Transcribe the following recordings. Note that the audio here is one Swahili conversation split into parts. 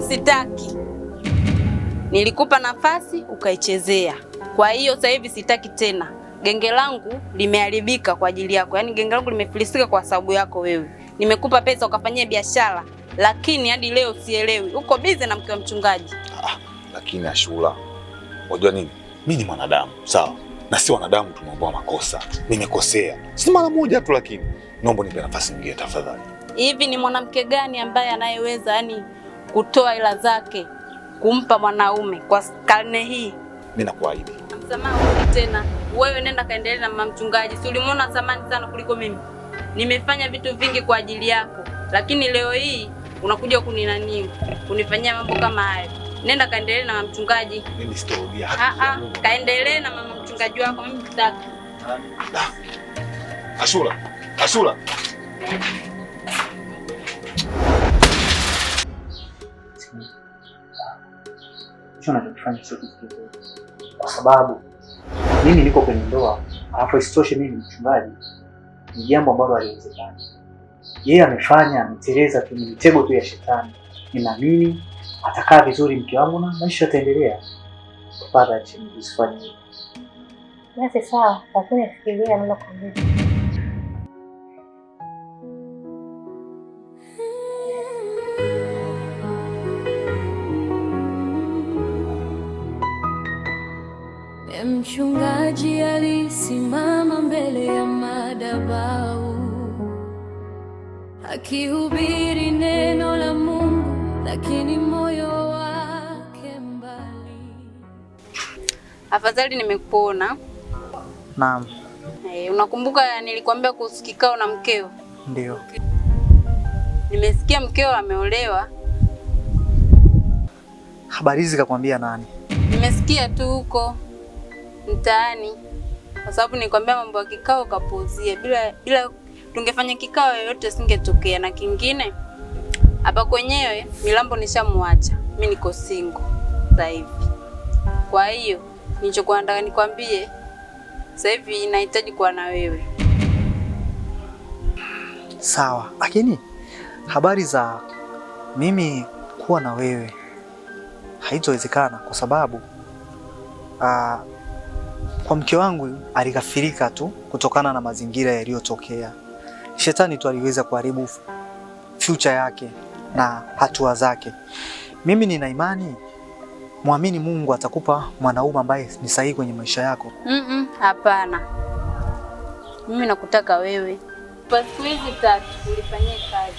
Sitaki. Nilikupa nafasi ukaichezea. Kwa hiyo sasa hivi sitaki tena. Genge langu limeharibika kwa ajili yako. Yaani genge langu limefilisika kwa sababu yako wewe. Nimekupa pesa ukafanyia biashara, lakini hadi leo sielewi. Uko busy na mke wa mchungaji. Lakini Ashura, unajua nini? Mimi ni mwanadamu, sawa? Na si wanadamu tunaomba makosa. Nimekosea. Si mara moja tu, lakini naomba nipe nafasi nyingine tafadhali. Hivi ni mwanamke gani ambaye anayeweza kutoa hela zake kumpa mwanaume kwa karne hii? Mimi nakuahidi. Msamaha tena. Wewe nenda kaendelee na mama mchungaji. Si ulimuona thamani sana kuliko mimi? Nimefanya vitu vingi kwa ajili yako, lakini leo hii unakuja kunifanyia mambo kama hayo. Nenda kaendelee na mama mchungaji. Mimi sitorudia hata. Kaendelee na mama mchungaji wako, mimi sitaki. Ashura. Ashura. Nachokifanya sio kitu kizuri, kwa sababu mimi niko kwenye ndoa, alafu isitoshe mimi ni mchungaji. Ni jambo ambalo haliwezekani. Yeye ameteleza tu, ni mitego tu ya shetani. Ninaamini atakaa vizuri mke wangu na maisha yataendelea. Tafadhali chini usifanye hivyo. Basi sawa, lakini fikiria neno kwa mbele. Mchungaji alisimama mbele ya madhabahu akihubiri neno la Mungu, lakini moyo wake mbali. Afadhali nimekuona. Naam. Unakumbuka nilikwambia kuhusu kikao na mkeo? Ndio. Nimesikia mkeo ameolewa. Habari hizi kakwambia nani? Nimesikia tu huko mtaani, kwa sababu nikwambia mambo ya kikao kapuuzia. Bila tungefanya kikao yoyote singetokea. Na kingine hapa kwenyewe Milambo nishamuacha. Mimi niko single sasa hivi. Kwa hiyo nilichokuwa nataka nikwambie sasa hivi nahitaji kuwa na wewe. Sawa, lakini habari za mimi kuwa na wewe haitowezekana, kwa sababu kwa mke wangu alikafirika tu kutokana na mazingira yaliyotokea. Shetani tu aliweza kuharibu future yake na hatua zake. Mimi nina imani, muamini Mungu atakupa mwanaume ambaye ni sahihi kwenye maisha yako. Hapana. Mimi nakutaka wewe. Kwa siku hizi 3 ulifanyie kazi.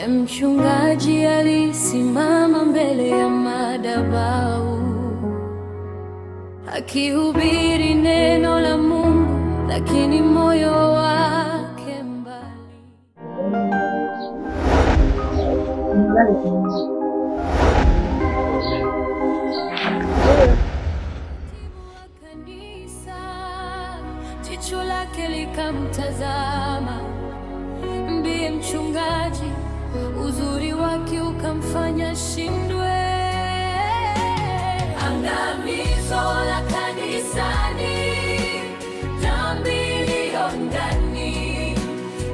Mchungaji alisimama mbele ya madhabahu akihubiri neno la Mungu, lakini moyo wake mbali. Kanisa jicho lake likamtazama, ndiye mchungaji, uzuri wake ukamfanya shindwe. Angamizo la kanisani, dhambi iliyo ndani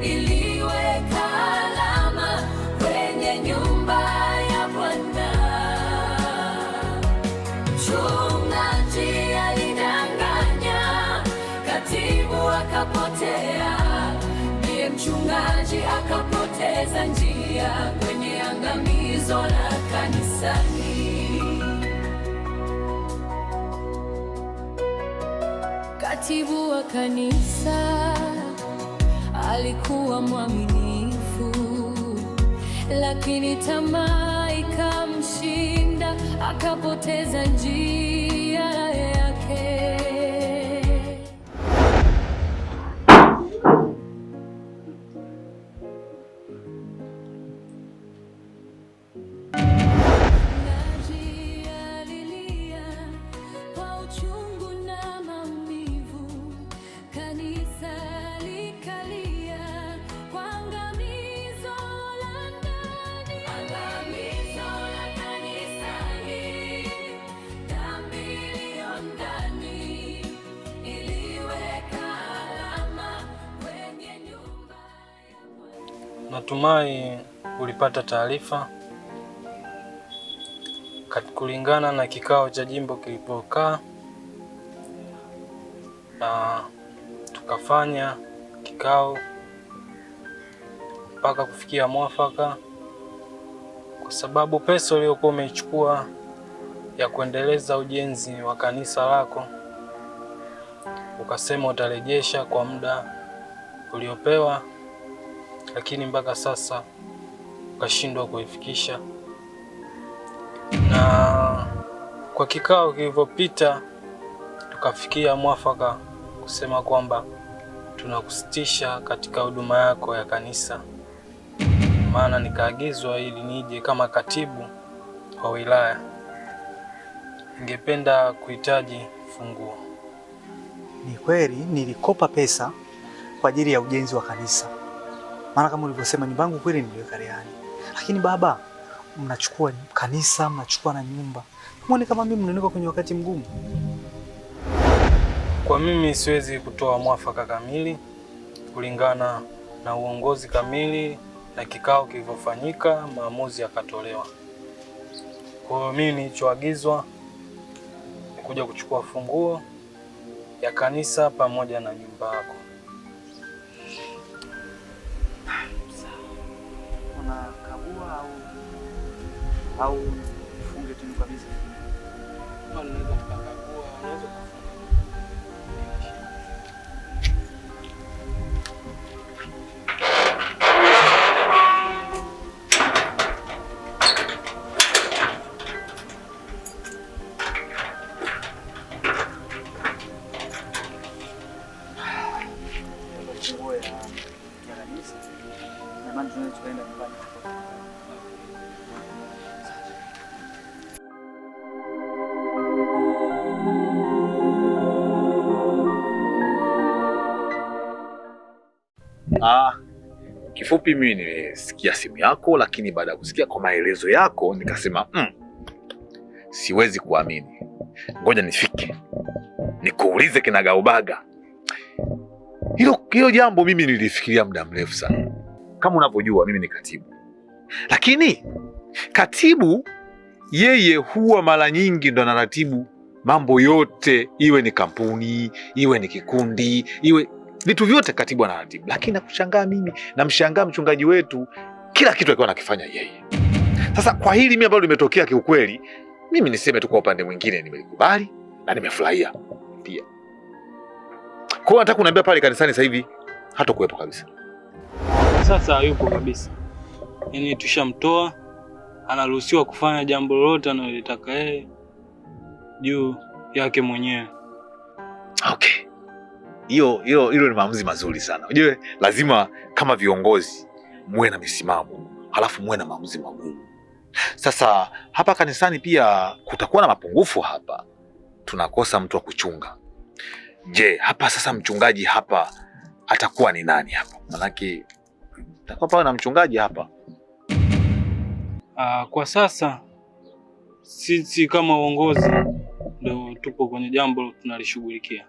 iliweka alama kwenye nyumba ya Bwana. Mchungaji alidanganya, katibu akapotea, ndiye mchungaji akapoteza njia kwenye angamizo la kanisani. Katibu wa kanisa alikuwa mwaminifu, lakini tamaa ikamshinda, akapoteza njia yake. Natumai ulipata taarifa kulingana na kikao cha jimbo kilipokaa, na tukafanya kikao mpaka kufikia mwafaka, kwa sababu pesa uliyokuwa umeichukua ya kuendeleza ujenzi wa kanisa lako ukasema utarejesha kwa muda uliopewa, lakini mpaka sasa ukashindwa kuifikisha. Na kwa kikao kilivyopita tukafikia mwafaka kusema kwamba tunakusitisha katika huduma yako ya kanisa, maana nikaagizwa ili nije kama katibu wa wilaya. Ningependa kuhitaji funguo. Ni kweli nilikopa pesa kwa ajili ya ujenzi wa kanisa, maana kama ulivyosema nyumba yangu kweli niliweka rehani, lakini baba, mnachukua kanisa, mnachukua na nyumba. Muone kama mimi mnaniweka kwenye wakati mgumu. Kwa mimi siwezi kutoa mwafaka kamili kulingana na uongozi kamili na kikao kilivyofanyika, maamuzi yakatolewa. Kwa hiyo mimi nilichoagizwa ni kuja kuchukua funguo ya kanisa pamoja na nyumba yako. Unakagua au funge tu kabisa? Unaweza kukagua, unaweza kufunga. Kifupi mimi nimesikia simu yako, lakini baada ya kusikia kwa maelezo yako nikasema siwezi kuamini. Ngoja nifike nikuulize kinagaubaga. Hilo jambo mimi nilifikiria muda mrefu sana. Kama unavyojua mimi ni katibu, lakini katibu yeye huwa mara nyingi ndo anaratibu mambo yote, iwe ni kampuni, iwe ni kikundi, iwe vitu vyote katibu anaratibu. Lakini nakushangaa mimi, namshangaa mchungaji wetu, kila kitu alikuwa anakifanya yeye. Sasa kwa hili mimi ambalo limetokea, kiukweli mimi niseme tu kwa upande mwingine nimelikubali na nimefurahia pia. Kwa hiyo nataka kuniambia pale kanisani sasa hivi hata kuwepo kabisa. Sasa hayupo kabisa. Yaani tushamtoa, anaruhusiwa kufanya jambo lolote analotaka yeye juu yake mwenyewe. Okay. Hilo ni maamuzi mazuri sana. Unajua lazima kama viongozi muwe na misimamo, halafu muwe na maamuzi magumu. Sasa hapa kanisani pia kutakuwa na mapungufu hapa. Tunakosa mtu wa kuchunga. Je, hapa sasa mchungaji hapa atakuwa ni nani hapa? Manake takuwa pawe na mchungaji hapa. Kwa sasa sisi kama uongozi ndio tupo kwenye jambo tunalishughulikia.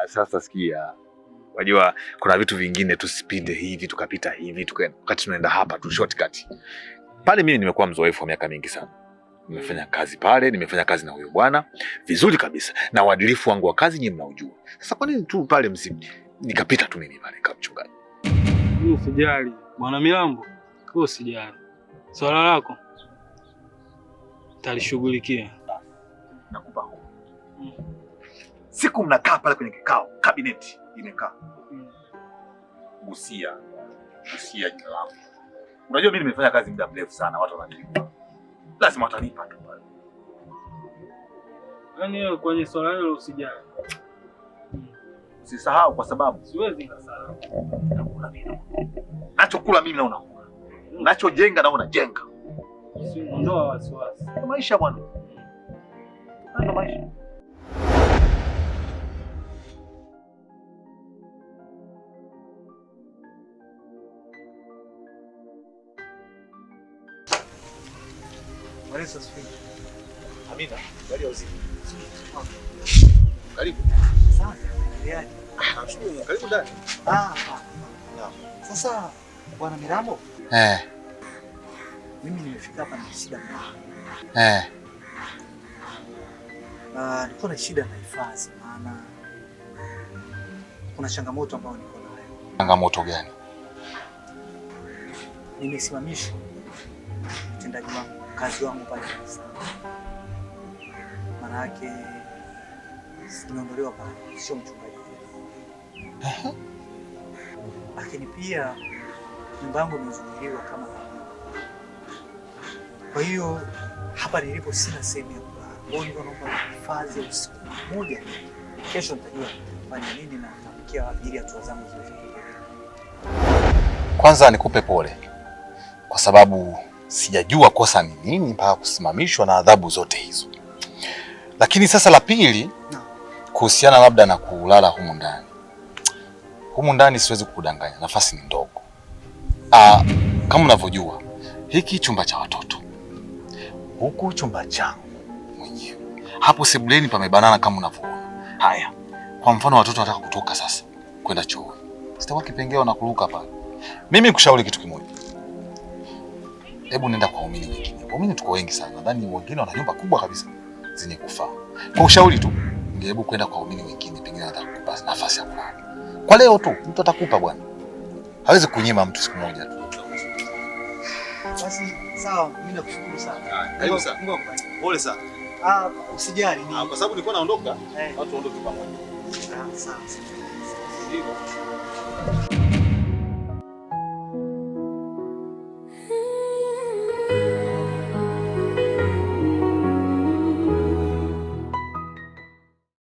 Sasa sikia. Wajua kuna vitu vingine tusipinde hivi tukapita hivi wakati tunaenda hapa tu shortcut. Pale mimi nimekuwa mzoefu wa miaka mingi sana. Nimefanya kazi pale, nimefanya kazi na huyo bwana vizuri kabisa. Na uadilifu wangu wa kazi nyinyi mnaujua. Sasa kwa nini tu pale nikapita tu mimi pale kama mchungaji? Usijali, Bwana Milambo. Usijali. Swala lako talishughulikia. Nakupa hofu. Siku mnakaa pale kwenye kikao, kabineti imekaa. Gusia jina langu. Unajua mimi nimefanya kazi muda mrefu sana, watu wananipa. Lazima watanipa tu pale. Yaani kwenye swala hilo usijali. Usisahau kwa sababu siwezi kusahau. Nakula mimi. Nachokula mimi na unakula. Nachojenga na unajenga. Ondoa wasiwasi. Maisha bwana. Ndio maisha. Amina, gari ya uzima. Karibu. Asante. Nashukuru, karibu ndani. Sasa Bwana Mirambo? Eh. Mimi nimefika hapa na shida mbaya. Niko na shida na hifadhi, maana kuna changamoto ambayo niko nayo. Changamoto gani? Nimesimamishwa utendaji wangu, kazi wangu pale sana. Maana yake nimeondolewa pale, sio mchungaji. Lakini pia nyumba yangu imezuiliwa kama kawaida. Kwa hiyo hapa nilipo sina sehemu ya kulala. Kwa hiyo naomba hifadhi ya usiku mmoja. Kesho nitajua nifanye nini na nitafikia ajili hatua zangu zote. Kwanza nikupe pole kwa sababu sijajua kosa ni nini mpaka kusimamishwa na adhabu zote hizo. Lakini sasa la pili, kuhusiana labda na kulala humu ndani. Humu ndani siwezi kukudanganya, nafasi ni ndogo. Kama unavyojua, hiki chumba cha watoto. Huku chumba changu mwenyewe. Hapo sebuleni pamebanana kama unavyoona. Haya. Kwa mfano watoto wanataka kutoka sasa kwenda chooni. Sitakuwa kipengeo na kuruka pale. Mimi nikushauri kitu kimoja. Hebu nenda kwa waumini wengine. Waumini tuko wengi sana. Nadhani wengine wana nyumba kubwa kabisa zenye kufaa. Kwa ushauri tu, hebu kwenda kwa waumini wengine, pengine atakupa nafasi ya kulala. Kwa leo tu mtu atakupa bwana. Hawezi kunyima mtu siku moja tu. Basi sawa, mimi nakushukuru sana. Karibu sana. Pole sana. Usijali ni. Kwa sababu nilikuwa naondoka, watu waondoke pamoja. Sawa. Ndio.